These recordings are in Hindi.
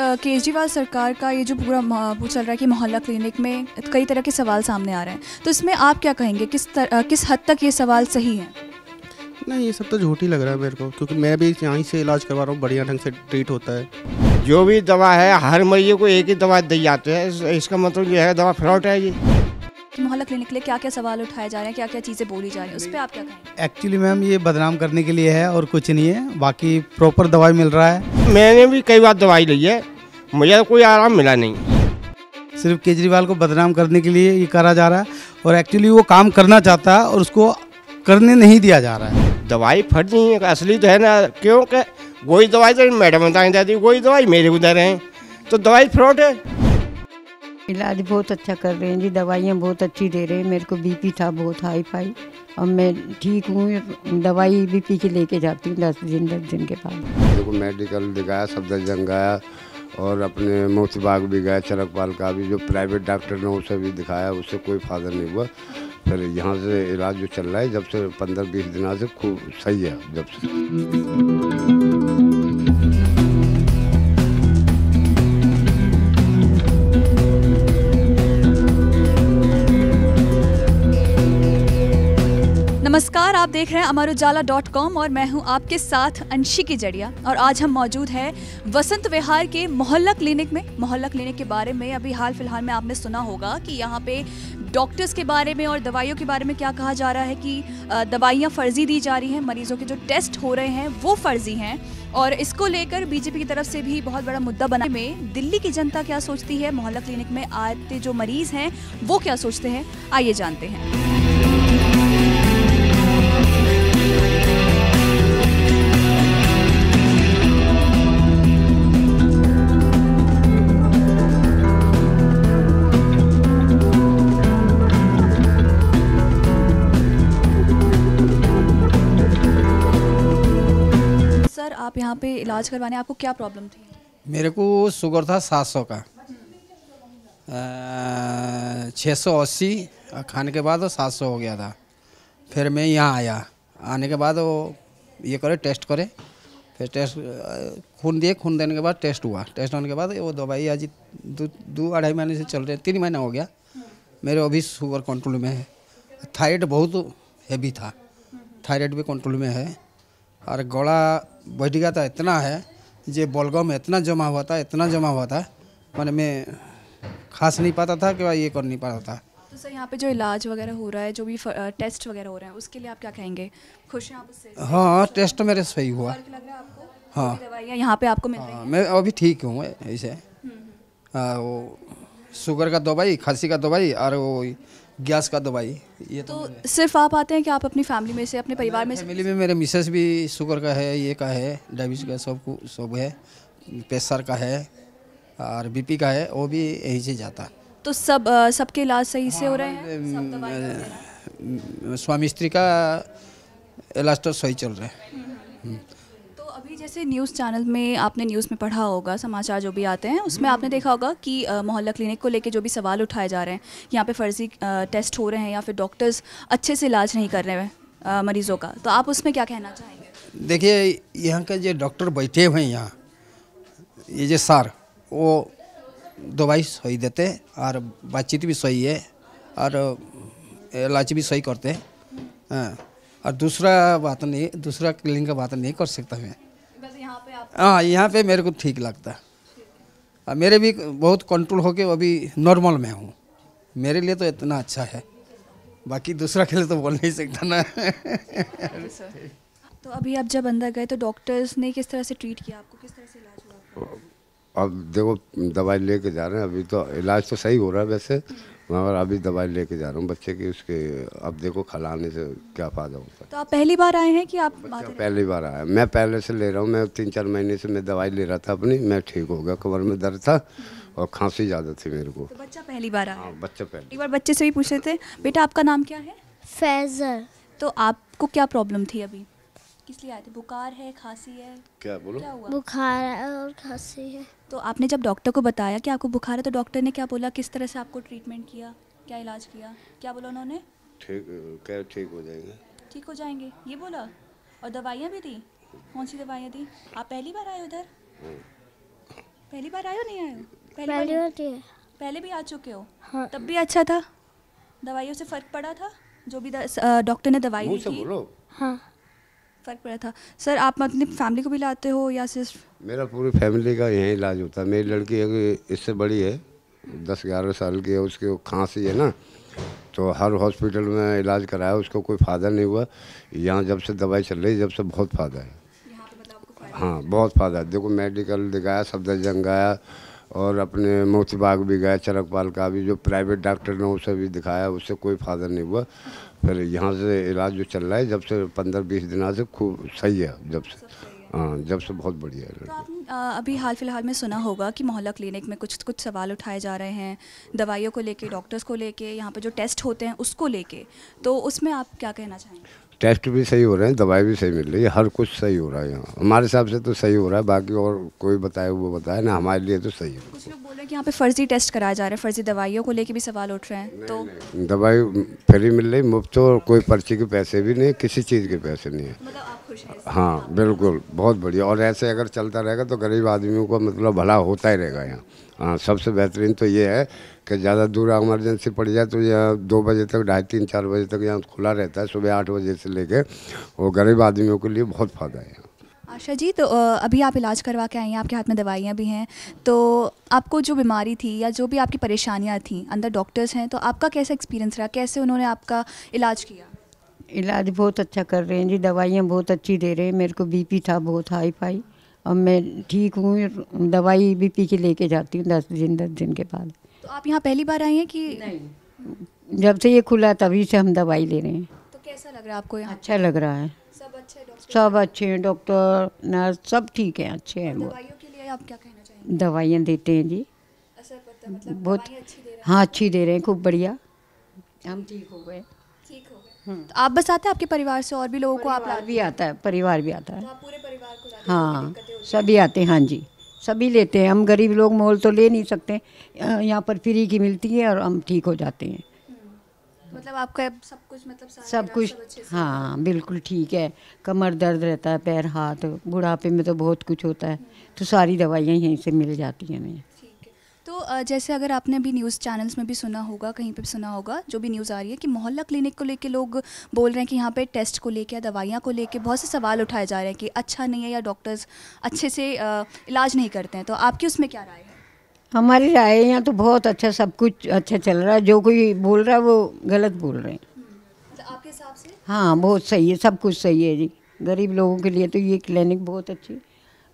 केजरीवाल सरकार का ये जो पूरा चल रहा है कि मोहल्ला क्लिनिक में कई तरह के सवाल सामने आ रहे हैं, तो इसमें आप क्या कहेंगे, किस हद तक ये सवाल सही है? नहीं, ये सब तो झूठ ही लग रहा है मेरे को, क्योंकि मैं भी यहीं से इलाज करवा रहा हूँ, बढ़िया ढंग से ट्रीट होता है। जो भी दवा है हर मरीज को एक ही दवा दी जाती है, इसका मतलब ये है दवा फ्रॉड है। ये मोहल्ला क्लिनिक के लिए क्या क्या सवाल उठाए जा रहे हैं, क्या क्या चीज़ें बोली जा रही हैं, उस पर आप क्या कहेंगे? एक्चुअली मैम ये बदनाम करने के लिए है और कुछ नहीं है, बाकी प्रॉपर दवाई मिल रहा है। मैंने भी कई बार दवाई ली है, मुझे कोई आराम मिला नहीं। सिर्फ केजरीवाल को बदनाम करने के लिए ये करा जा रहा है और एक्चुअली वो काम करना चाहता है और उसको करने नहीं दिया जा रहा है। दवाई फर्जी है, असली तो है ना, क्योंकि वही दवाई तो मैडम बताई जाती, वही दवाई मेरे को दे रहे हैं, तो दवाई फ्रॉड है। इलाज बहुत अच्छा कर रहे हैं जी, दवाइयाँ बहुत अच्छी दे रहे हैं। मेरे को बीपी था बहुत हाई फाई, अब मैं ठीक हूँ। दवाई बीपी की लेके जाती हूँ 10 दिन के बाद। देखो मेडिकल दिखाया, सफदरजंग गया और अपने मोतीबाग भी गया, चरकपाल का भी जो प्राइवेट डॉक्टर ने उसे भी दिखाया, उससे कोई फायदा नहीं हुआ। फिर यहाँ से इलाज जो चल रहा है जब से 15-20 दिनों से खूब सही है। जब से नमस्कार, आप देख रहे हैं अमरुजाला.com और मैं हूं आपके साथ अंशी की जड़िया। और आज हम मौजूद हैं वसंत विहार के मोहल्ला क्लिनिक में। मोहल्ला क्लिनिक के बारे में अभी हाल फिलहाल में आपने सुना होगा कि यहाँ पे डॉक्टर्स के बारे में और दवाइयों के बारे में क्या कहा जा रहा है कि दवाइयाँ फर्जी दी जा रही हैं, मरीजों के जो टेस्ट हो रहे हैं वो फर्जी हैं। और इसको लेकर बीजेपी की तरफ से भी बहुत बड़ा मुद्दा बना में दिल्ली की जनता क्या सोचती है, मोहल्ला क्लिनिक में आते जो मरीज हैं वो क्या सोचते हैं, आइए जानते हैं। आप यहाँ पे इलाज करवाने, आपको क्या प्रॉब्लम थी? मेरे को शुगर था 700 का, 680 खाने के बाद वो 700 हो गया था। फिर मैं यहाँ आया, आने के बाद वो ये करे टेस्ट करे, फिर टेस्ट खून दिए, खून देने के बाद टेस्ट हुआ। टेस्ट होने के बाद वो दवाई आज 2-2.5 महीने से चल रहे, 3 महीना हो गया। मेरे अभी शुगर कंट्रोल में है। थायराइड बहुत हैवी था, थायराइड भी कंट्रोल में है। और गला बढ़ गया था, इतना है जो बलगम में इतना जमा हुआ था, इतना जमा हुआ था, मैंने मैं खास नहीं पाता था कि ये कर नहीं पाता था। तो सर यहाँ पे जो इलाज वगैरह हो रहा है, जो भी टेस्ट वगैरह हो रहे हैं, उसके लिए आप क्या कहेंगे? खुश हैं आप उससे? हाँ, टेस्ट मेरे सही हुआ। फर्क लग रहा है आपको? हाँ, दवाइयाँ यहाँ पे आपको मिल रही हैं? मैं अभी ठीक हूँ ऐसे। वो शुगर का दवाई, खांसी का दवाई और वो गैस का दवाई। ये तो सिर्फ आप आते हैं कि आप अपनी फैमिली में से, अपने परिवार में से? फैमिली में मेरे मिसेस भी शुगर का है, ये का है, डायबिटीज का सब है, प्रेशर का है और बीपी का है, वो भी यहीं से जाता। तो सबके इलाज सही से हो रहे हैं? सब दवाई स्वामी स्त्री का इलाज तो सही चल रहा है। तो अभी जैसे न्यूज़ चैनल में आपने न्यूज़ में पढ़ा होगा, समाचार जो भी आते हैं उसमें आपने देखा होगा कि मोहल्ला क्लिनिक को लेके जो भी सवाल उठाए जा रहे हैं, यहाँ पे फर्जी टेस्ट हो रहे हैं या फिर डॉक्टर्स अच्छे से इलाज नहीं कर रहे हैं मरीज़ों का, तो आप उसमें क्या कहना चाहेंगे? देखिए, यहाँ के जो डॉक्टर बैठे हुए हैं यहाँ, ये जो सर, वो दवाई सही देते और बातचीत भी सही है और इलाज भी सही करते हैं। और दूसरा बात नहीं, दूसरा क्लिनिक का बात नहीं कर सकता मैं। हाँ, यहाँ पे मेरे को ठीक लगता है। मेरे भी बहुत कंट्रोल होके अभी नॉर्मल में हूँ, मेरे लिए तो इतना अच्छा है, बाकी दूसरा के लिए तो बोल नहीं सकता ना। तो अभी आप जब अंदर गए तो डॉक्टर्स ने किस तरह से ट्रीट किया आपको, किस तरह से इलाज हुआ? अब देखो दवाई लेके जा रहे हैं, अभी तो इलाज तो सही हो रहा है वैसे, मगर अभी दवाई लेके जा रहा हूँ बच्चे की, उसके अब देखो खिलाने से क्या फ़ायदा होता है। तो आप पहली बार आए हैं कि आप? पहली बार आया, मैं पहले से ले रहा हूँ, मैं 3-4 महीने से मैं दवाई ले रहा था अपनी, मैं ठीक हो गया। कमर में दर्द था और खांसी ज़्यादा थी मेरे को। तो बच्चा पहली बार आया? हाँ, बच्चा पहले। एक बार बच्चे से भी पूछ रहे थे, बेटा आपका नाम क्या है? फैजल। तो आपको क्या प्रॉब्लम थी अभी, किस लिए आए थे? बुखार है, खांसी है? क्या बोलो? क्या हुआ? बुखार और खांसी है। तो आपने जब डॉक्टर को बताया कि आपको बुखार है, तो डॉक्टर ने क्या बोला, किस तरह से आपको ट्रीटमेंट किया, क्या इलाज किया, क्या बोला उन्होंने? ठीक हो जाएंगे। ठीक हो जाएंगे ये बोला? और दवाइयाँ भी दी? कौन सी दवाइयाँ दी? आप पहली बार आए उधर? पहली बार आए हो नहीं आए हो? पहली बार थी। पहले भी आ चुके हो? हाँ। तब भी अच्छा था? दवाइयों से फ़र्क पड़ा था? जो भी डॉक्टर ने दवाई दी मुँह से थी बोलो। हाँ। फ़र्क पड़ा था? सर आप अपनी फैमिली को भी लाते हो या सिर्फ? मेरा पूरी फैमिली का यहीं इलाज होता है। मेरी लड़की है इससे बड़ी है, 10-11 साल की है, उसकी खांसी है ना, तो हर हॉस्पिटल में इलाज कराया, उसको कोई फ़ायदा नहीं हुआ। यहाँ जब से दवाई चल रही है, जब से बहुत फ़ायदा है। यहाँ पे मतलब आपको फ़ायदा? हाँ, बहुत फ़ायदा है। देखो मेडिकल दिखाया, सफदरजंग गया और अपने मोती बाग भी गया, चरकपाल का भी, जो प्राइवेट डॉक्टर ने उसे भी दिखाया, उससे कोई फ़ायदा नहीं हुआ। फिर यहाँ से इलाज जो चल रहा है, जब से 15-20 दिनों से खूब सही है, जब से, हाँ, जब से बहुत बढ़िया है। तो आपने अभी हाल फिलहाल में सुना होगा कि मोहल्ला क्लिनिक में कुछ कुछ सवाल उठाए जा रहे हैं दवाइयों को लेके, डॉक्टर्स को लेके, यहाँ पे जो टेस्ट होते हैं उसको लेके, तो उसमें आप क्या कहना चाहेंगे? टेस्ट भी सही हो रहे हैं, दवाई भी सही मिल रही है, हर कुछ सही हो रहा है यहाँ। हमारे हिसाब से तो सही हो रहा है, बाकी और कोई बताए वो बताए ना, हमारे लिए तो सही है। कुछ लोग बोल रहे हैं कि यहाँ पे फर्जी टेस्ट कराया जा रहा है, फर्जी दवाइयों को लेके भी सवाल उठ रहे हैं, तो दवाई फ्री मिल रही, मुफ्त, और कोई पर्ची के पैसे भी नहीं, किसी चीज़ के पैसे नहीं है। मतलब आप खुश हैं इससे? हाँ बिल्कुल, बहुत बढ़िया। और ऐसे अगर चलता रहेगा तो गरीब आदमियों को मतलब भला होता ही रहेगा यहाँ। हाँ, सबसे बेहतरीन तो ये है कि ज़्यादा दूर इमरजेंसी पड़ जाए तो यहाँ 2 बजे तक, 2:30-4 बजे तक यहाँ खुला रहता है, सुबह 8 बजे से लेके, और गरीब आदमियों के लिए बहुत फ़ायदा है यहाँ। आशा जी, तो अभी आप इलाज करवा के आई हैं, आपके हाथ में दवाइयाँ भी हैं, तो आपको जो बीमारी थी या जो भी आपकी परेशानियाँ थी, अंदर डॉक्टर्स हैं, तो आपका कैसा एक्सपीरियंस रहा, कैसे उन्होंने आपका इलाज किया? इलाज बहुत अच्छा कर रहे हैं जी, दवाइयाँ बहुत अच्छी दे रहे हैं। मेरे को बीपी था बहुत हाई फाई, अब मैं ठीक हूँ। दवाई बीपी की लेके जाती हूँ 10 दिन के बाद। तो आप यहाँ पहली बार आई हैं कि? नहीं, जब से ये खुला तभी से हम दवाई ले रहे हैं। तो कैसा लग रहा है आपको यहाँ? अच्छा लग रहा है, सब अच्छे डॉक्टर? सब अच्छे हैं, डॉक्टर नर्स सब ठीक हैं, अच्छे हैं। वो दवाइयों के लिए आप क्या कहना चाहेंगे? दवाइयाँ देते हैं जी, असर पड़ता है, मतलब बहुत, दवाइयाँ अच्छी दे रहे हैं? हाँ अच्छी दे रहे हैं, खूब बढ़िया, हम ठीक हो गए। ठीक हो गए। तो आप बस आते हैं, आपके परिवार से और भी लोगों को आप परिवार भी आता है, परिवार भी आता तो है, आप पूरे परिवार को लाते हैं? हाँ सभी आते हैं, हाँ जी सभी लेते हैं। हम गरीब लोग मोल तो ले नहीं सकते, यहाँ पर फ्री की मिलती है और हम ठीक हो जाते हैं। मतलब आपका सब कुछ, मतलब सारा सब इलाज कुछ, अच्छे से? हाँ बिल्कुल ठीक है। कमर दर्द रहता है, पैर हाथ, बुढ़ापे में तो बहुत कुछ होता है, तो सारी दवाइयाँ यहीं से मिल जाती हैं हमें। ठीक है। तो जैसे अगर आपने अभी न्यूज़ चैनल्स में भी सुना होगा, कहीं पे भी सुना होगा, जो भी न्यूज़ आ रही है कि मोहल्ला क्लिनिक को लेके लोग बोल रहे हैं कि यहाँ पे टेस्ट को लेके या दवाइयाँ को लेके बहुत से सवाल उठाए जा रहे हैं कि अच्छा नहीं है या डॉक्टर्स अच्छे से इलाज नहीं करते हैं, तो आपकी उसमें क्या राय है? हमारी राय है, यहाँ तो बहुत अच्छा, सब कुछ अच्छा चल रहा है। जो कोई बोल रहा है वो गलत बोल रहे हैं। मतलब आपके हिसाब से? हाँ बहुत सही है, सब कुछ सही है जी। गरीब लोगों के लिए तो ये क्लिनिक बहुत अच्छी,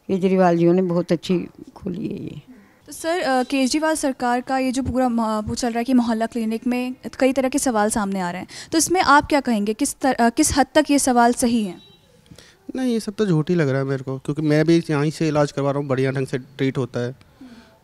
केजरीवाल जी ने बहुत अच्छी खोली है ये। तो सर केजरीवाल सरकार का ये जो पूरा वो चल रहा है कि मोहल्ला क्लिनिक में कई तरह के सवाल सामने आ रहे हैं, तो इसमें आप क्या कहेंगे, किस हद तक ये सवाल सही हैं? नहीं, ये सब तो झूठ ही लग रहा है मेरे को, क्योंकि मैं भी यहीं से इलाज करवा रहा हूँ, बढ़िया ढंग से ट्रीट होता है।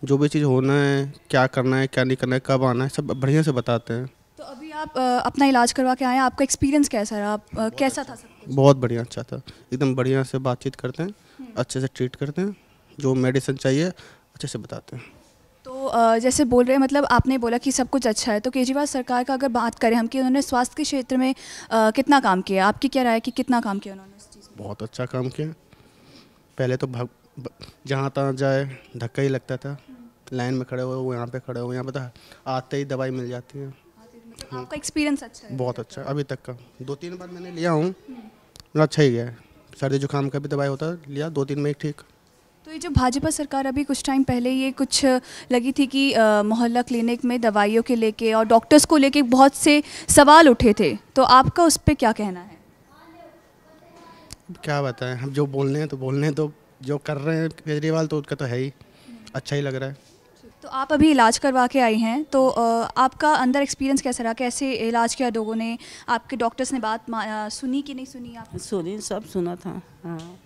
जो भी चीज़ होना है, क्या करना है क्या नहीं करना है, कब आना है, सब बढ़िया से बताते हैं। तो अभी आप अपना इलाज करवा के आए हैं, आपका एक्सपीरियंस कैसा रहा? आप कैसा था सब कुछ? बहुत बढ़िया, अच्छा था एकदम। बढ़िया से बातचीत करते हैं, अच्छे से ट्रीट करते हैं, जो मेडिसिन चाहिए अच्छे से बताते हैं। तो जैसे बोल रहे हैं, मतलब आपने बोला कि सब कुछ अच्छा है, तो केजरीवाल सरकार का अगर बात करें हम कि उन्होंने स्वास्थ्य के क्षेत्र में कितना काम किया, आपकी क्या राय है कि कितना काम किया उन्होंने इस चीज़ में? बहुत अच्छा काम किया। पहले तो जहाँ तहाँ जाए धक्का ही लगता था, लाइन में खड़े हुए, वो यहाँ पे खड़े हुए, यहाँ पे तो आते ही दवाई मिल जाती है। मतलब आपका एक्सपीरियंस अच्छा है? बहुत अच्छा, अभी तक का 2-3 बार मैंने लिया हूँ, अच्छा ही गया है। सर्दी जुकाम का भी दवाई होता है, लिया 2-3 में ही ठीक। तो ये जो भाजपा सरकार अभी कुछ टाइम पहले ये कुछ लगी थी कि मोहल्ला क्लिनिक में दवाइयों के लेके और डॉक्टर्स को लेके बहुत से सवाल उठे थे, तो आपका उस पर क्या कहना है? क्या बताएं, हम जो बोलने हैं तो बोलने हैं, तो जो कर रहे हैं केजरीवाल तो उसका तो है ही, अच्छा ही लग रहा है। तो आप अभी इलाज करवा के आई हैं, तो आपका अंदर एक्सपीरियंस कैसा रहा, कैसे इलाज किया लोगों ने, आपके डॉक्टर्स ने बात सुनी कि नहीं सुनी? आप सुनी, सब सुना था, हाँ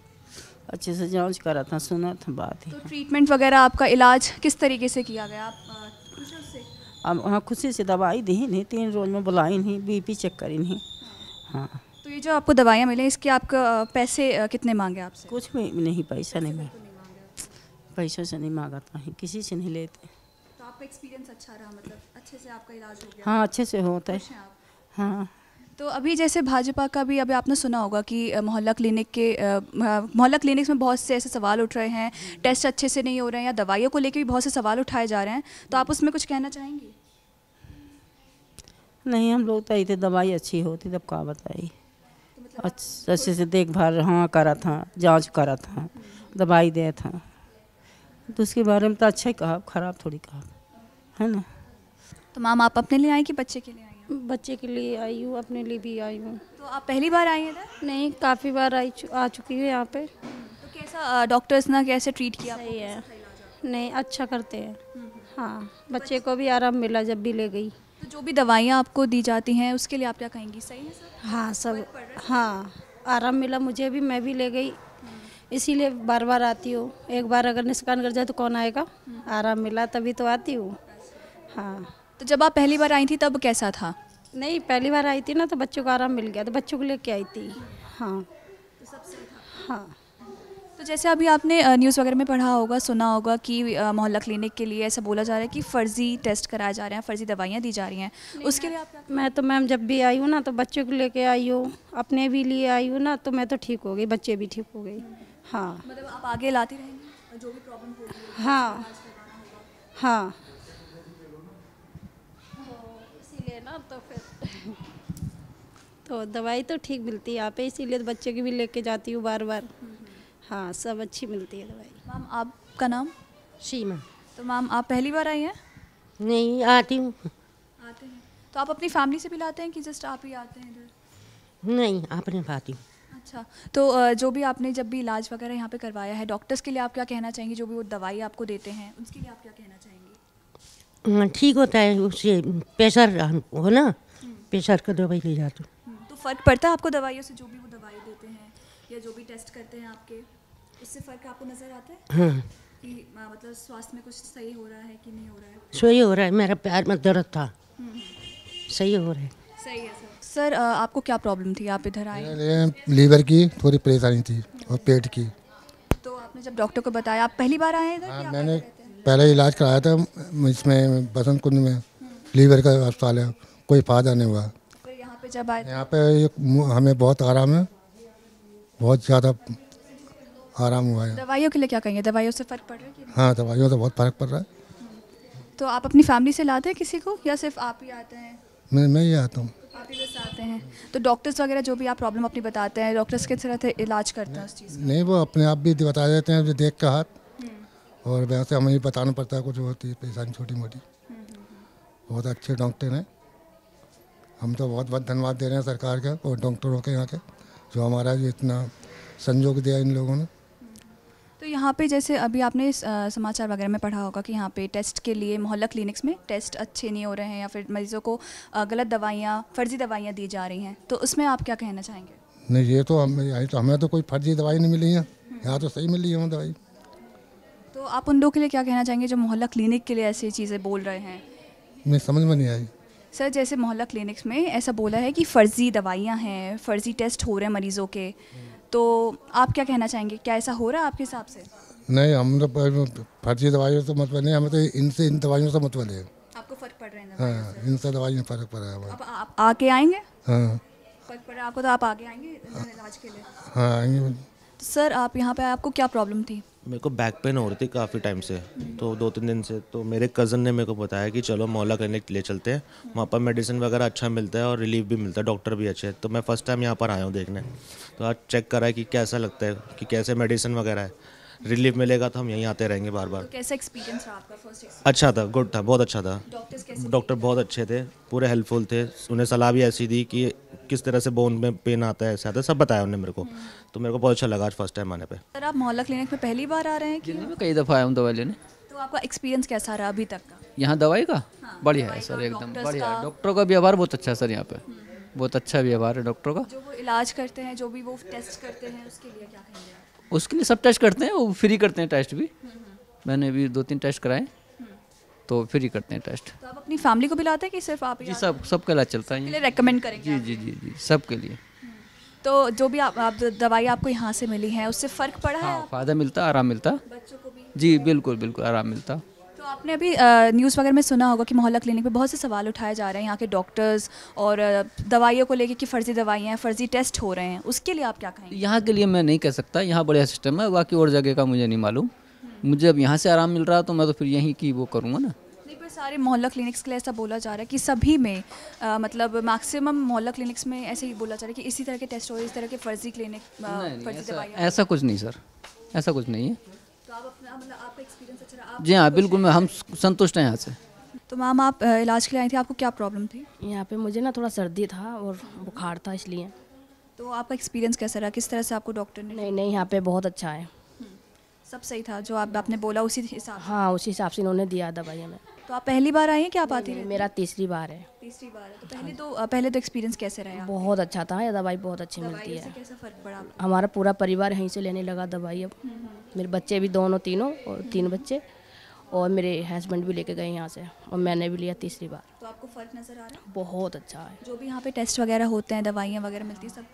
अच्छे से जांच करा था, सुना था बात ही। तो ट्रीटमेंट वगैरह आपका इलाज किस तरीके से किया गया? आप खुश हो उससे? अब हाँ खुशी से दवाई दी नहीं, 3 रोज में बुलाई नहीं, बीपी चेक करी नहीं। हाँ तो ये जो आपको दवाइयाँ मिली, इसके आपका पैसे कितने मांगे आपसे? कुछ भी नहीं, पैसा नहीं मांगा, पैसा से नहीं मांगा था, किसी से नहीं लेते। तो आपका एक्सपीरियंस अच्छा रहा, मतलब अच्छे से आपका इलाज हो गया? हाँ अच्छे से होता है, खुश हैं आप? हाँ। तो अभी जैसे भाजपा का भी अभी आपने सुना होगा कि मोहल्ला क्लिनिक्स में बहुत से ऐसे सवाल उठ रहे हैं, टेस्ट अच्छे से नहीं हो रहे हैं या दवाइयों को लेकर भी बहुत से सवाल उठाए जा रहे हैं, तो आप उसमें कुछ कहना चाहेंगी? नहीं, हम लोग तो आई थे दवाई अच्छी होती तब का बताई, अच्छे से देखभाल हाँ करा था, जांच करा था, दवाई दिया था, तो उसके बारे में तो अच्छा ही कहा, खराब थोड़ी कहा, है ना। तो मैम आप अपने लिए आई कि बच्चे के लिए आई हैं? बच्चे के लिए आई हूँ, अपने लिए भी आई हूँ। तो आप पहली बार आई हैं इधर? नहीं, काफ़ी बार आ चुकी हूँ यहाँ पे। तो कैसा डॉक्टर्स ने कैसे ट्रीट किया? सही है, नहीं अच्छा करते हैं। हाँ, बच्चे को भी आराम मिला जब भी ले गई। तो जो भी दवाइयाँ आपको दी जाती हैं उसके लिए आप क्या कहेंगी, सही है सर? हाँ सब, हाँ आराम मिला मुझे भी, मैं भी ले गई, इसीलिए बार बार आती हूँ। एक बार अगर निस्कान कर जाए तो कौन आएगा, आराम मिला तभी तो आती हूँ। हाँ, तो जब आप पहली बार आई थी तब कैसा था? नहीं, पहली बार आई थी ना तो बच्चों को आराम मिल गया, तो बच्चों को लेके आई थी। हाँ हाँ। तो जैसे अभी आपने न्यूज़ वगैरह में पढ़ा होगा, सुना होगा कि मोहल्ला क्लिनिक के लिए ऐसा बोला जा रहा है कि फ़र्ज़ी टेस्ट कराए जा रहे हैं, फ़र्ज़ी दवाइयाँ दी जा रही हैं, उसके लिए आप क्या? मैं तो मैम जब भी आई हूँ ना तो बच्चों को लेके आई हूँ, अपने भी लिए आई हूँ ना, तो मैं तो ठीक हो गई, बच्चे भी ठीक हो गई। हाँ, मतलब आप आगे लाती रहेंगी और जो भी प्रॉब्लम होगी? हाँ हाँ, इसीलिए ना तो फिर तो दवाई तो ठीक मिलती है यहाँ पे, इसीलिए तो बच्चे की भी लेके जाती हूँ बार बार। हाँ, सब अच्छी मिलती है दवाई। मैम आपका नाम? सीमा। तो मैम आप पहली बार आई हैं? नहीं, आती हूँ। आते हैं तो आप अपनी फैमिली से भी लाते हैं कि जस्ट आप ही आते हैं इधर? नहीं, अपने पाती हूँ। अच्छा, तो जो भी आपने जब भी इलाज वगैरह यहाँ पे करवाया है, डॉक्टर्स के लिए आप क्या कहना चाहेंगी? जो भी वो दवाई आपको देते हैं उसके लिए आप क्या कहना चाहेंगी? ठीक होता है, उससे प्रेशर हो ना, प्रेशर का दवाई ले जाती हूँ। तो फ़र्क पड़ता है आपको दवाइयों से? जो भी वो दवाई देते हैं या जो भी टेस्ट करते हैं आपके, उससे फ़र्क आपको नज़र आता है? हाँ, कि मतलब स्वास्थ्य में कुछ सही हो रहा है कि नहीं हो रहा है? सही हो रहा है, मेरा पैर में दर्द था, सही हो रहा है। सही है सर। आपको क्या प्रॉब्लम थी, आप इधर आए? मेरे लीवर की थोड़ी परेशानी थी और पेट की। तो आपने जब डॉक्टर को बताया, आप पहली बार आए इधर? हाँ, मैंने पहले इलाज कराया था इसमें बसंत कुंज में, लीवर का अस्पताल है, कोई फ़ायदा नहीं हुआ। फिर यहाँ पे जब आए? यहाँ पे हमें बहुत आराम है, बहुत ज़्यादा आराम हुआ है। दवाइयों के लिए क्या कहेंगे, दवाइयों से फ़र्क पड़ रहा है कि नहीं? हाँ, दवाइयों से बहुत फ़र्क पड़ रहा है। तो आप अपनी फैमिली से लाते हैं किसी को या सिर्फ आप ही आते हैं? मैं ही आता हूँ। आप ही बस आते हैं? तो डॉक्टर्स वगैरह जो भी आप प्रॉब्लम अपनी बताते हैं, डॉक्टर्स किस तरह से इलाज करते हैं उस चीज़? नहीं, वो अपने आप भी बता देते हैं, जो देख के हाथ, और वैसे हमें ही बताना पड़ता है कुछ होती है परेशानी छोटी मोटी। बहुत अच्छे डॉक्टर हैं, हम तो बहुत बहुत धन्यवाद दे रहे हैं सरकार का और डॉक्टरों के यहाँ के, जो हमारा जो इतना संयोग दिया इन लोगों ने। तो यहाँ पे जैसे अभी आपने समाचार वगैरह में पढ़ा होगा कि यहाँ पे टेस्ट के लिए मोहल्ला क्लिनिक्स में टेस्ट अच्छे नहीं हो रहे हैं या फिर मरीजों को गलत दवाइयाँ, फर्जी दवाइयाँ दी जा रही हैं, तो उसमें आप क्या कहना चाहेंगे? नहीं, ये तो हमें तो कोई फर्जी दवाई नहीं मिली है, यहाँ तो सही मिली है हमें दवाई। तो आप उन लोगों के लिए क्या कहना चाहेंगे जो मोहल्ला क्लिनिक के लिए ऐसी चीज़ें बोल रहे हैं? मैं समझ में नहीं आई। सर, जैसे मोहल्ला क्लिनिक्स में ऐसा बोला है कि फ़र्ज़ी दवाइयाँ हैं, फ़र्ज़ी टेस्ट हो रहे हैं मरीज़ों के, तो आप क्या कहना चाहेंगे, क्या ऐसा हो रहा है आपके हिसाब से? नहीं, हम तो फर्जी दवाइयों से मतलब नहीं, हमें तो इन दवाइयों से मतलब है। आपको फ़र्क पड़ रहा है? हाँ, इनसे दवाई में फ़र्क पड़ रहा है हमें। अब आप आके आएंगे? हाँ, फ़र्क पड़ रहा है आपको तो आप आगे आएंगे इलाज के लिए? हाँ आएंगे। तो सर, आप यहाँ पे आपको क्या प्रॉब्लम थी? मेरे को बैक पेन हो रही थी काफ़ी टाइम से, तो 2-3 दिन से। तो मेरे कज़न ने मेरे को बताया कि चलो मोहल्ला क्लिनिक ले चलते हैं, वहाँ पर मेडिसिन वगैरह अच्छा मिलता है और रिलीफ भी मिलता है, डॉक्टर भी अच्छे हैं। तो मैं फ़र्स्ट टाइम यहाँ पर आया हूँ देखने, तो आज चेक करा है कि कैसा लगता है, कि कैसे मेडिसिन वगैरह है, रिलीफ मिलेगा तो हम यहीं आते रहेंगे बार बार। तो कैसा एक्सपीरियंस रहा आपका फर्स्ट एक्सपीरियंस? अच्छा था, गुड था, बहुत अच्छा था। डॉक्टर्स कैसे? डॉक्टर बहुत अच्छे थे, पूरे हेल्पफुल थे। उन्हें सलाह भी ऐसी दी कि किस तरह से बोन में पेन आता है, ऐसा आता है, सब बताया उन्होंने मेरे को। तो मेरे को बहुत अच्छा लगा आज फर्स्ट टाइम आने पे। सर, आप मोहल्ला क्लिनिक में पहली बार आ रहे हैं कि? मैं कई दफ़ा आया हूँ दवाई लेने। तो आपका एक्सपीरियंस कैसा रहा अभी तक का? यहाँ दवाई का हाँ, बढ़िया है सर, एकदम बढ़िया है। डॉक्टरों का व्यवहार बहुत अच्छा है सर, यहाँ पे बहुत अच्छा व्यवहार है डॉक्टरों का। जो वो इलाज करते हैं, जो भी वो टेस्ट करते हैं, उसके लिए क्या कहेंगे आप? उसके लिए सब टेस्ट करते हैं, वो फ्री करते हैं टेस्ट भी। मैंने भी 2-3 टेस्ट कराए, तो फ्री करते हैं टेस्ट। तो आप अपनी फैमिली को भी लाते हैं कि सिर्फ आप ही? जी, सबका इलाज चलता है। के लिए रेकमेंड करेंगे? जी जी जी जी, सबके लिए। तो जो भी आप दवाई आपको यहाँ से मिली है, उससे फ़र्क पड़ा है? हाँ, फ़ायदा मिलता, आराम मिलता बच्चों को भी? जी बिल्कुल बिल्कुल, आराम मिलता। तो आप आपने अभी न्यूज़ वगैरह में सुना होगा कि मोहल्ला क्लिनिक पे बहुत से सवाल उठाए जा रहे हैं यहाँ के डॉक्टर्स और दवाइयों को लेके कि फ़र्ज़ी दवाइयाँ हैं, फ़र्ज़ी टेस्ट हो रहे हैं, उसके लिए आप क्या कहेंगे? यहाँ के लिए मैं नहीं कह सकता, यहाँ बढ़िया सिस्टम है, बाकी और जगह का मुझे नहीं मालूम। मुझे अब यहाँ से आराम मिल रहा तो मैं तो फिर यहीं की वो करूँगा ना। नहीं, पर सारे मोहल्ला क्लिनिक्स के लिए ऐसा बोला जा रहा है कि सभी में मतलब मैक्सिमम मोहल्ला क्लिनिक्स में ऐसे ही बोला जा रहा है कि इसी तरह के टेस्ट हो रहे हैं, इस तरह के फ़र्ज़ी क्लिनिक फ़र्ज़ी दवाइयाँ। ऐसा कुछ नहीं सर, ऐसा कुछ नहीं है। तो आप अपना मतलब आपका एक्सपीरियंस अच्छा रहा? जी हाँ, बिल्कुल, हम संतुष्ट हैं यहाँ से। तो मैम, आप इलाज के लिए आई थी, आपको क्या प्रॉब्लम थी? यहाँ पे मुझे ना थोड़ा सर्दी था और बुखार था, इसलिए। तो आपका एक्सपीरियंस कैसा रहा, किस तरह से आपको डॉक्टर ने? नहीं, यहाँ पे बहुत अच्छा है, सब सही था जो आपने बोला उसी हिसाब? हाँ, उसी हिसाब से इन्होंने दिया दवाई हमें। तो आप पहली बार आई हैं कि आप आती हैं? मेरा तीसरी बार है। तीसरी बार है। तो पहले तो एक्सपीरियंस कैसे रहा? बहुत अच्छा था, ये दवाई बहुत अच्छी मिलती है। कैसा फ़र्क पड़ा? हमारा पूरा परिवार यहीं से लेने लगा दवाई अब। मेरे बच्चे भी तीनों और 3 बच्चे, और मेरे हस्बैंड भी लेके गए यहाँ से, और मैंने भी लिया तीसरी बार। तो आपको फ़र्क नज़र आ रहा है? बहुत अच्छा है। जो भी यहाँ पे टेस्ट वगैरह होते हैं, दवाइयाँ वगैरह मिलती हैं,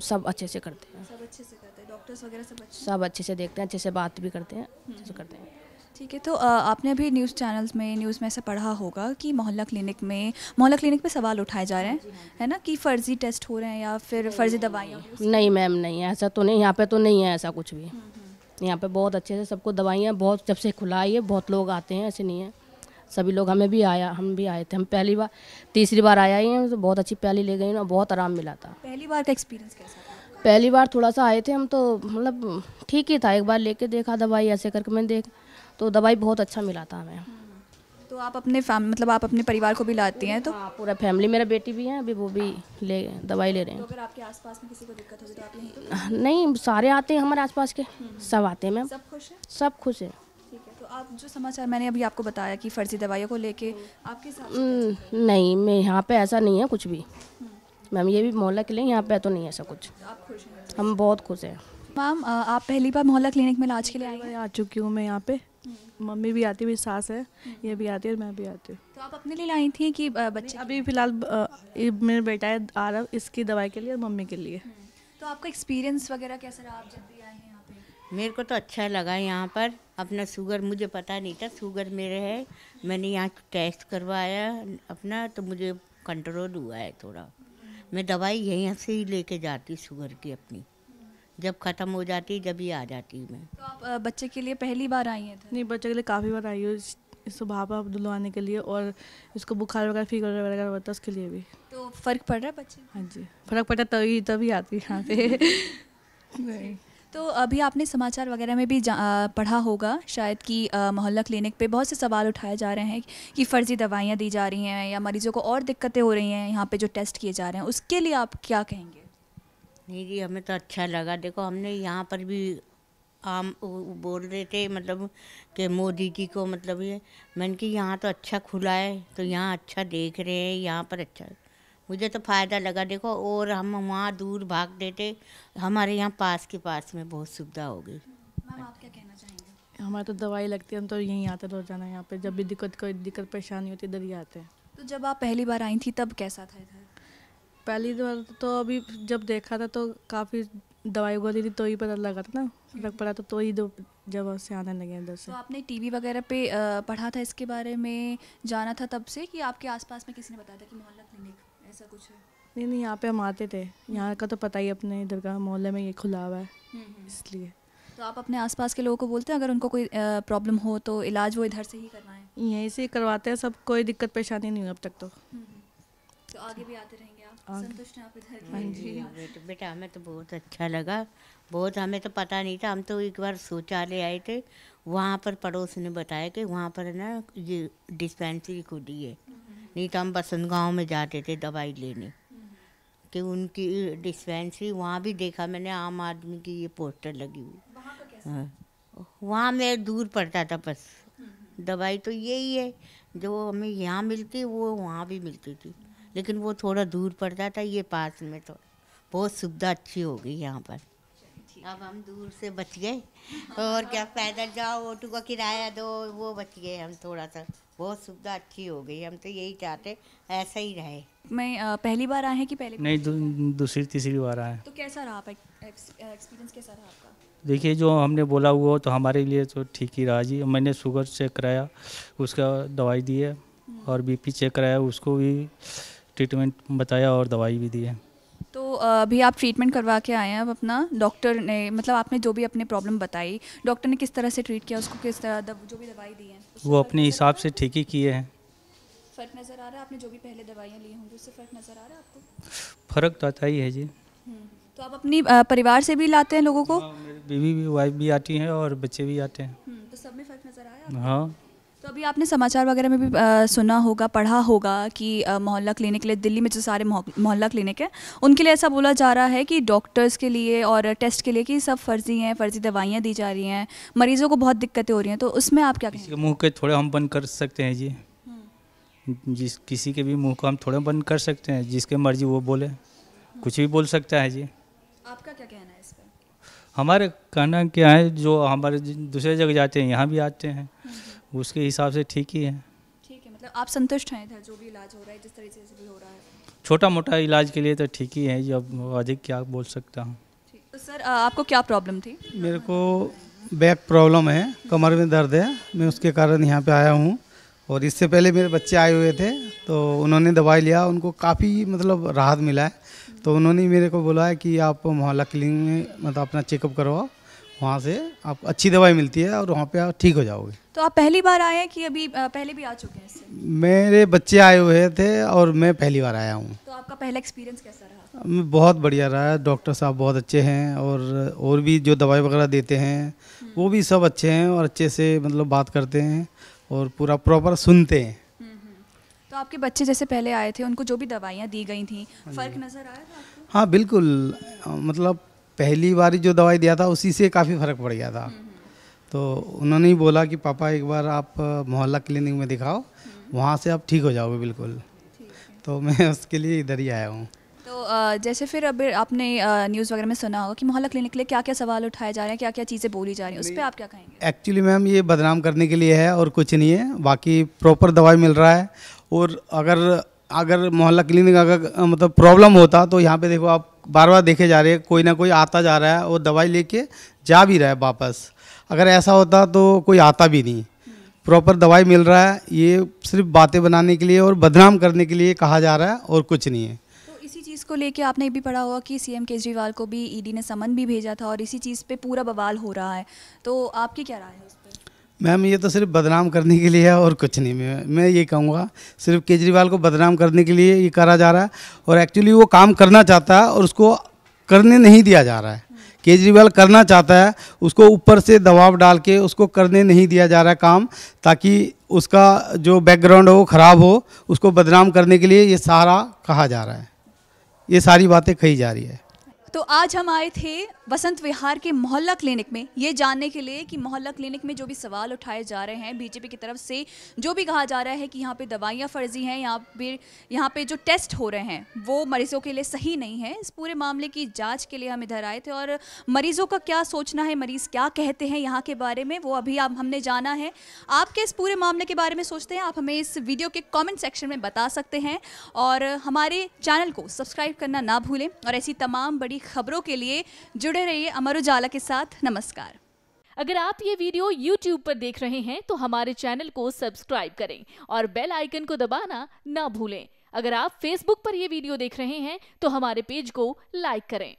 सब अच्छे से करते हैं। सब अच्छे से करते हैं, डॉक्टर्स वगैरह सब अच्छे से देखते हैं, अच्छे से बात भी करते हैं, अच्छे से करते हैं। ठीक है। तो आपने अभी न्यूज़ चैनल्स में, न्यूज़ में ऐसा पढ़ा होगा कि मोहल्ला क्लिनिक पे सवाल उठाए जा रहे हैं, है ना, कि फ़र्ज़ी टेस्ट हो रहे हैं या फिर फ़र्ज़ी दवाइयाँ? नहीं मैम, नहीं, ऐसा तो नहीं, यहाँ पे तो नहीं है ऐसा कुछ भी। यहाँ पे बहुत अच्छे से सबको दवाइयाँ, बहुत जब से खुला है ये बहुत लोग आते हैं, ऐसे नहीं है, सभी लोग। हम भी आए थे, हम पहली बार, तीसरी बार आया ही हैं, तो बहुत अच्छी प्याली ले गई ना, बहुत आराम मिला था। पहली बार का एक्सपीरियंस कैसा था? पहली बार थोड़ा सा आए थे हम, तो मतलब ठीक ही था, एक बार लेके देखा दवाई, ऐसे करके मैंने तो दवाई बहुत अच्छा मिला था हमें। तो आप अपने मतलब आप अपने परिवार को भी लाती हैं? तो हाँ, पूरा फैमिली, मेरा बेटी भी है अभी, वो भी दवाई ले रहे हैं। तो अगर आपके आसपास में किसी को दिक्कत होगी तो आप यहीं? नहीं, सारे आते हैं हमारे आसपास के, सब आते हैं मैम। सब खुश हैं? सब खुश हैं। ठीक है। तो आप जो समाचार मैंने अभी आपको बताया कि फ़र्ज़ी दवाइयों को लेके आपके हिसाब से? नहीं, मैं यहाँ पे ऐसा नहीं है कुछ भी मैम, ये भी मोहल्ला क्लिनिक, यहाँ पे तो नहीं है ऐसा कुछ। आप खुश हैं? हम बहुत खुश हैं। मैम, आप पहली बार मोहल्ला क्लिनिक में इलाज के लिए आई हैं? आ चुकी हूँ मैं यहाँ पे, मम्मी भी आती है, मेरी सास है, ये भी आती है और मैं भी आती हूँ। तो आप अपने लिए आई थी कि बच्चे? अभी फ़िलहाल मेरा बेटा है आरव, इसकी दवाई के लिए और मम्मी के लिए। तो आपका एक्सपीरियंस वगैरह कैसा रहा, आप जब भी आए हैं यहाँ पे? मेरे को तो अच्छा लगा यहाँ पर। अपना शुगर मुझे पता नहीं था, शुगर मेरे है, मैंने यहाँ टेस्ट करवाया अपना, तो मुझे कंट्रोल हुआ है थोड़ा। मैं दवाई यहीं से ही लेके जाती शुगर की अपनी, जब ख़त्म हो जाती जब ही आ जाती मैं। तो आप बच्चे के लिए पहली बार आई हैं? नहीं, बच्चे के लिए काफ़ी बार आई हूँ, इसको भापा दुलवाने के लिए, और इसको बुखार वगैरह फीवर वगैरह होता है उसके लिए भी। तो फ़र्क पड़ रहा है बच्चे? हाँ जी, फ़र्क पड़ता तभी आती है यहाँ पे। नहीं। तो अभी आपने समाचार वगैरह में भी पढ़ा होगा शायद कि मोहल्ला क्लिनिक पे बहुत से सवाल उठाए जा रहे हैं कि फ़र्ज़ी दवाइयाँ दी जा रही हैं या मरीजों को और दिक्कतें हो रही हैं यहाँ पे जो टेस्ट किए जा रहे हैं, उसके लिए आप क्या कहेंगे? नहीं जी, हमें तो अच्छा लगा। देखो, हमने यहाँ पर भी बोल रहे थे मतलब कि मोदी जी को, मतलब ये मैंने कि यहाँ तो अच्छा खुला है, तो यहाँ अच्छा देख रहे हैं, यहाँ पर अच्छा है, मुझे तो फ़ायदा लगा। देखो, और हम वहाँ दूर भाग देते, हमारे यहाँ पास में बहुत सुविधा हो गई। मैम, आप क्या कहना चाहेंगे? हमारे तो दवाई लगती है, हम तो यहीं आते रोजाना, यहाँ पे जब भी कोई दिक्कत परेशानी होती है इधर ही आते हैं। तो जब आप पहली बार आई थी तब कैसा था इधर? पहली बार तो अभी जब देखा था तो काफ़ी दवाई गोली थी, तो ही पता लगा था ना, फर्क पड़ा तो ही जब से आने लगे इधर से। तो आपने टीवी वगैरह पे पढ़ा था इसके बारे में, जाना था तब से, कि आपके आसपास में किसी ने बताया था कि मोहल्ला क्लिनिक ऐसा कुछ है? नहीं, यहाँ पे हम आते थे, यहाँ का तो पता ही, अपने इधर का मोहल्ले में ये खुला हुआ है, इसलिए। तो आप अपने आसपास के लोगों को बोलते हैं अगर उनको कोई प्रॉब्लम हो तो इलाज वो इधर से ही करवाएं? यहीं से करवाते हैं सब, कोई दिक्कत परेशानी नहीं हुई अब तक तो। तो आगे भी आते रहेंगे आप? संतुष्ट हैं आप इधर? हाँ जी बेटा, हमें तो बहुत अच्छा लगा, बहुत। हमें तो पता नहीं था, हम तो एक बार शौचालय आए थे, वहाँ पर पड़ोस ने बताया कि वहाँ पर ना ये डिस्पेंसरी खुली है, नहीं तो हम बसंत गाँव में जाते थे दवाई लेने, कि उनकी डिस्पेंसरी वहाँ भी देखा मैंने, आम आदमी की ये पोस्टर लगी हुई। हाँ, वहाँ मैं दूर पड़ता था, बस दवाई तो यही है जो हमें यहाँ मिलती वो वहाँ भी मिलती थी, लेकिन वो थोड़ा दूर पड़ता था, ये पास में, तो बहुत सुविधा अच्छी हो गई यहाँ पर। अब हम दूर से बच गए, और क्या, पैदल जाओ, ऑटो का किराया दो, वो बच गए हम थोड़ा सा, बहुत सुविधा अच्छी हो गई। हम तो यही चाहते ऐसा ही रहे। मैं पहली बार आए हैं कि पहले? नहीं, दूसरी तीसरी बार आए। तो कैसा रहा आपका एक्सपीरियंस, कैसा रहा आपका? देखिए जो हमने बोला हुआ तो हमारे लिए तो ठीक ही रहा जी। मैंने शुगर चेक कराया, उसका दवाई दी है, और बीपी चेक कराया, उसको भी ट्रीटमेंट बताया और दवाई भी दी है। तो अभी आप ट्रीटमेंट करवा के आए हैं। अब अपना डॉक्टर ने, मतलब आपने जो भी अपनी प्रॉब्लम बताई, डॉक्टर ने किस तरह से ट्रीट किया उसको, किस तरह जो भी दवाई दी है वो अपने हिसाब से ठीक ही किए हैं। फ़र्क नज़र आ रहा है? आपने जो भी पहले दवाइयाँ ली होंगी उससे फ़र्क नज़र आ रहा है आपको? फ़र्क तो आता ही है जी। तो आप अपनी परिवार से भी लाते हैं लोगों को? बीवी भी, वाइफ भी आती हैं और बच्चे भी आते हैं। तो सब में फ़र्क नज़र आया आपको? हाँ। तो अभी आपने समाचार वगैरह में भी सुना होगा, पढ़ा होगा कि मोहल्ला क्लिनिक के लिए, दिल्ली में जो सारे मोहल्ला क्लिनिक है उनके लिए ऐसा बोला जा रहा है कि डॉक्टर्स के लिए और टेस्ट के लिए कि सब फर्जी हैं, फर्जी दवाइयाँ दी जा रही हैं, मरीजों को बहुत दिक्कतें हो रही हैं। तो उसमें आप क्या कहेंगे? मुँह के थोड़े हम बंद कर सकते हैं जी। किसी के भी मुँह को हम थोड़े बंद कर सकते हैं, जिसके मर्जी वो बोले, कुछ भी बोल सकता है जी। आपका क्या कहना है इस पर? हमारे कहना क्या है, जो हमारे दूसरे जगह जाते हैं यहाँ भी आते हैं, उसके हिसाब से ठीक ही है। ठीक है, मतलब आप संतुष्ट हैं इधर जो भी इलाज हो रहा है, जिस तरीके से भी हो रहा है? छोटा मोटा इलाज के लिए तो ठीक ही है, जब अधिक क्या बोल सकता हूँ। तो सर आपको क्या प्रॉब्लम थी? मेरे को बैक प्रॉब्लम है, कमर में दर्द है, मैं उसके कारण यहाँ पे आया हूँ। और इससे पहले मेरे बच्चे आए हुए थे तो उन्होंने दवाई लिया, उनको काफ़ी मतलब राहत मिला है। तो उन्होंने मेरे को बोला है कि आप मोहल्ला क्लिनिक में मतलब अपना चेकअप करवाओ, वहाँ से आप अच्छी दवाई मिलती है और वहाँ पे आप ठीक हो जाओगे। तो आप पहली बार आए हैं कि अभी पहले भी आ चुके हैं इससे? मेरे बच्चे आए हुए थे और मैं पहली बार आया हूँ। तो आपका पहला एक्सपीरियंस कैसा रहा? बहुत बढ़िया रहा है, डॉक्टर साहब बहुत अच्छे हैं, और भी जो दवाई वगैरह देते हैं वो भी सब अच्छे हैं और अच्छे से मतलब बात करते हैं और पूरा प्रॉपर सुनते हैं। तो आपके बच्चे जैसे पहले आए थे, उनको जो भी दवाइयाँ दी गई थी, फ़र्क नज़र आया था आपको? हाँ बिल्कुल, मतलब पहली बार जो दवाई दिया था उसी से काफ़ी फ़र्क पड़ गया था। तो उन्होंने ही बोला कि पापा एक बार आप मोहल्ला क्लिनिक में दिखाओ, वहाँ से आप ठीक हो जाओगे बिल्कुल। तो मैं उसके लिए इधर ही आया हूँ। तो जैसे फिर अभी आपने न्यूज़ वगैरह में सुना होगा कि मोहल्ला क्लिनिक के लिए क्या क्या सवाल उठाए जा रहे हैं, क्या क्या चीज़ें बोली जा रही हैं, उस पर आप क्या कहेंगे? एक्चुअली मैम ये बदनाम करने के लिए है और कुछ नहीं है, बाकी प्रॉपर दवाई मिल रहा है। और अगर मोहल्ला क्लिनिक अगर मतलब प्रॉब्लम होता तो यहाँ पे देखो आप बार बार देखे जा रहे हैं, कोई ना कोई आता जा रहा है और दवाई लेके जा भी रहा है वापस। अगर ऐसा होता तो कोई आता भी नहीं। प्रॉपर दवाई मिल रहा है, ये सिर्फ बातें बनाने के लिए और बदनाम करने के लिए कहा जा रहा है और कुछ नहीं है। तो इसी चीज़ को लेके आपने ये भी पढ़ा होगा कि सीएम केजरीवाल को भी ईडी ने समन भी भेजा था और इसी चीज़ पे पूरा बवाल हो रहा है। तो आपकी क्या राय है उस पर? मैम ये तो सिर्फ बदनाम करने के लिए है और कुछ नहीं। मैं ये कहूँगा सिर्फ केजरीवाल को बदनाम करने के लिए ये करा जा रहा है और एक्चुअली वो काम करना चाहता है और उसको करने नहीं दिया जा रहा है। केजरीवाल करना चाहता है, उसको ऊपर से दबाव डाल के उसको करने नहीं दिया जा रहा है काम, ताकि उसका जो बैकग्राउंड हो वो ख़राब हो। उसको बदनाम करने के लिए ये सारा कहा जा रहा है, ये सारी बातें कही जा रही है। तो आज हम आए थे वसंत विहार के मोहल्ला क्लिनिक में ये जानने के लिए कि मोहल्ला क्लिनिक में जो भी सवाल उठाए जा रहे हैं बीजेपी की तरफ से, जो भी कहा जा रहा है कि यहाँ पे दवाइयाँ फर्जी हैं, यहाँ पे जो टेस्ट हो रहे हैं वो मरीजों के लिए सही नहीं है, इस पूरे मामले की जांच के लिए हम इधर आए थे। और मरीजों का क्या सोचना है, मरीज़ क्या कहते हैं यहाँ के बारे में, वो अभी हमने जाना है। आपके इस पूरे मामले के बारे में सोचते हैं, आप हमें इस वीडियो के कॉमेंट सेक्शन में बता सकते हैं और हमारे चैनल को सब्सक्राइब करना ना भूलें। और ऐसी तमाम बड़ी खबरों के लिए जुड़े रहिए अमर उजाला के साथ। नमस्कार। अगर आप ये वीडियो YouTube पर देख रहे हैं तो हमारे चैनल को सब्सक्राइब करें और बेल आइकन को दबाना ना भूलें। अगर आप Facebook पर ये वीडियो देख रहे हैं तो हमारे पेज को लाइक करें।